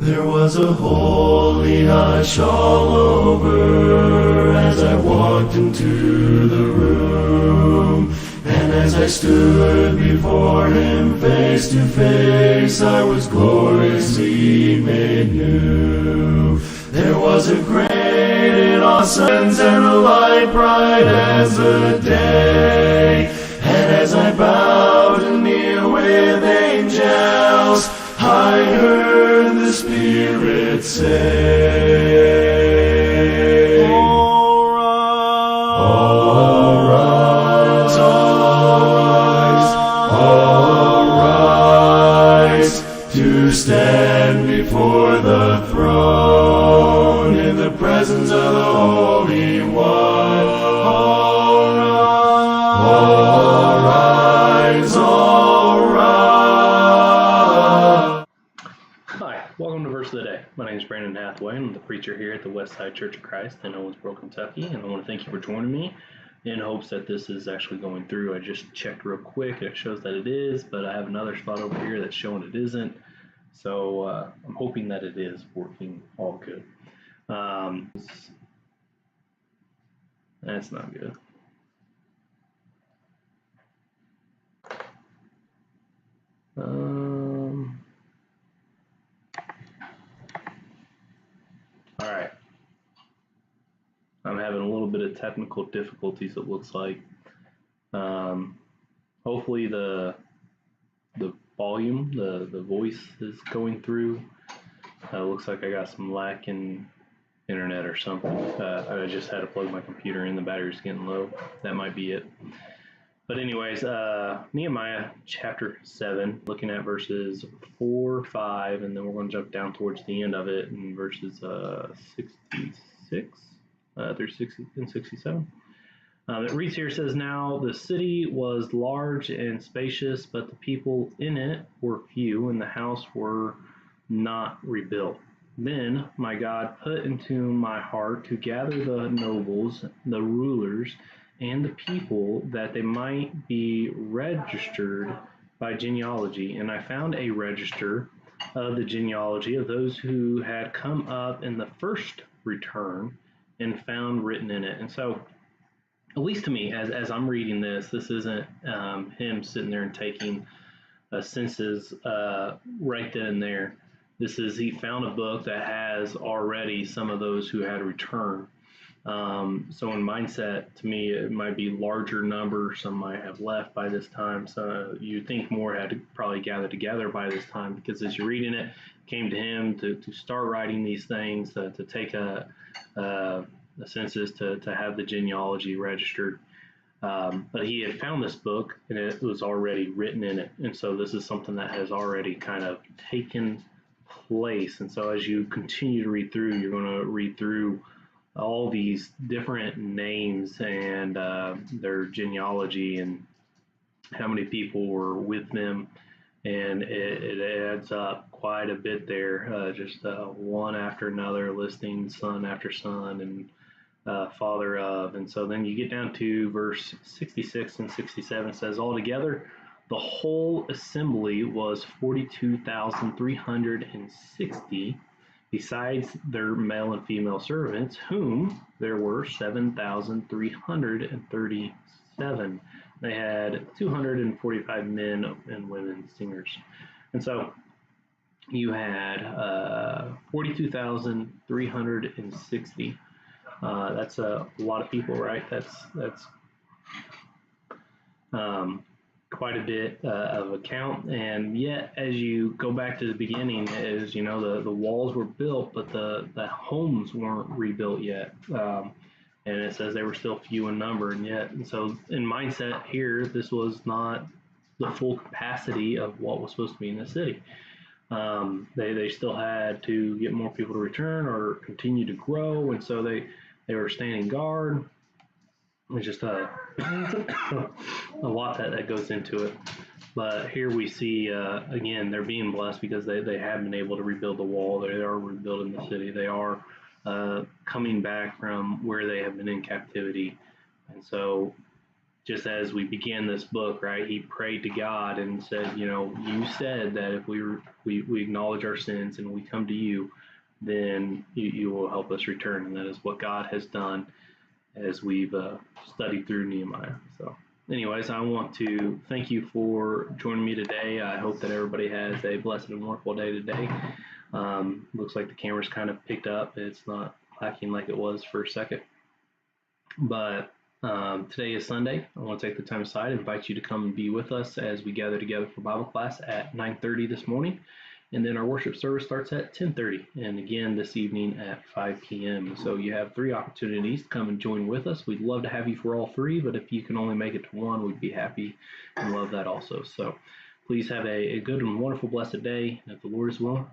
There was a holy hush all over as I walked into the room, and as I stood before him face to face, I was gloriously made new. There was a great and awesome and a light bright as the day, and as I bowed and kneel with angels, I heard the Spirit say, all rise, all rise, to stand before the throne in the presence of the Holy One. All rise, all rise. Hi, welcome to Verse of the Day. My name is Brandon Hathaway. I'm the preacher here at the Westside Church of Christ in Owensboro, Kentucky, and I want to thank you for joining me in hopes that this is actually going through. I just checked real quick. It shows that it is, but I have another spot over here that's showing it isn't. So I'm hoping that it is working all good. That's not good. All right. I'm having a little bit of technical difficulties, it looks like. Hopefully the volume, the voice is going through. Looks like I got some lack in internet or something. I just had to plug my computer in, the battery's getting low. That might be it. But anyways, Nehemiah chapter 7, looking at verses 4, 5, and then we're going to jump down towards the end of it in verses 66 through 60 and 67. It reads here, says, "Now the city was large and spacious, but the people in it were few, and the house were not rebuilt. Then my God put into my heart to gather the nobles, the rulers, and the people, that they might be registered by genealogy. And I found a register of the genealogy of those who had come up in the first return, and found written in it." And so, at least to me, as I'm reading this isn't him sitting there and taking census right then and there. This is, he found a book that has already some of those who had returned. So in mindset, to me, it might be larger number. Some might have left by this time. So you think more had to probably gather together by this time, because as you're reading it, it came to him to start writing these things, to take a census, to have the genealogy registered. But he had found this book, and it was already written in it. And so this is something that has already kind of taken place. And so as you continue to read through, you're going to read through all these different names and their genealogy and how many people were with them. And it adds up quite a bit there, just one after another, listing son after son and father of. And so then you get down to verse 66 and 67, says, "Altogether, the whole assembly was 42,360, besides their male and female servants, whom there were 7,337. They had 245 men and women singers." And so you had 42,360. That's a lot of people, right? That's quite a bit of a count. And yet, as you go back to the beginning, is, you know, the walls were built, but the homes weren't rebuilt yet. And it says they were still few in number, and so in mindset here, this was not the full capacity of what was supposed to be in the city. They still had to get more people to return or continue to grow, and so they were standing guard. It's just a lot that goes into it. But here we see, again, they're being blessed because they have been able to rebuild the wall. They are rebuilding the city. They are coming back from where they have been in captivity. And so just as we began this book, right, he prayed to God and said, you said that if we acknowledge our sins and we come to you, then you will help us return. And that is what God has done as we've studied through Nehemiah. So anyways, I want to thank you for joining me today. I hope that everybody has a blessed and wonderful day today. Looks like the camera's kind of picked up. It's not lacking like it was for a second. But today is Sunday. I want to take the time aside and invite you to come and be with us as we gather together for Bible class at 9:30 this morning. And then our worship service starts at 10:30, and again this evening at 5 p.m. So you have 3 opportunities to come and join with us. We'd love to have you for all 3, but if you can only make it to one, we'd be happy and love that also. So please have a good and wonderful, blessed day. And if the Lord is willing,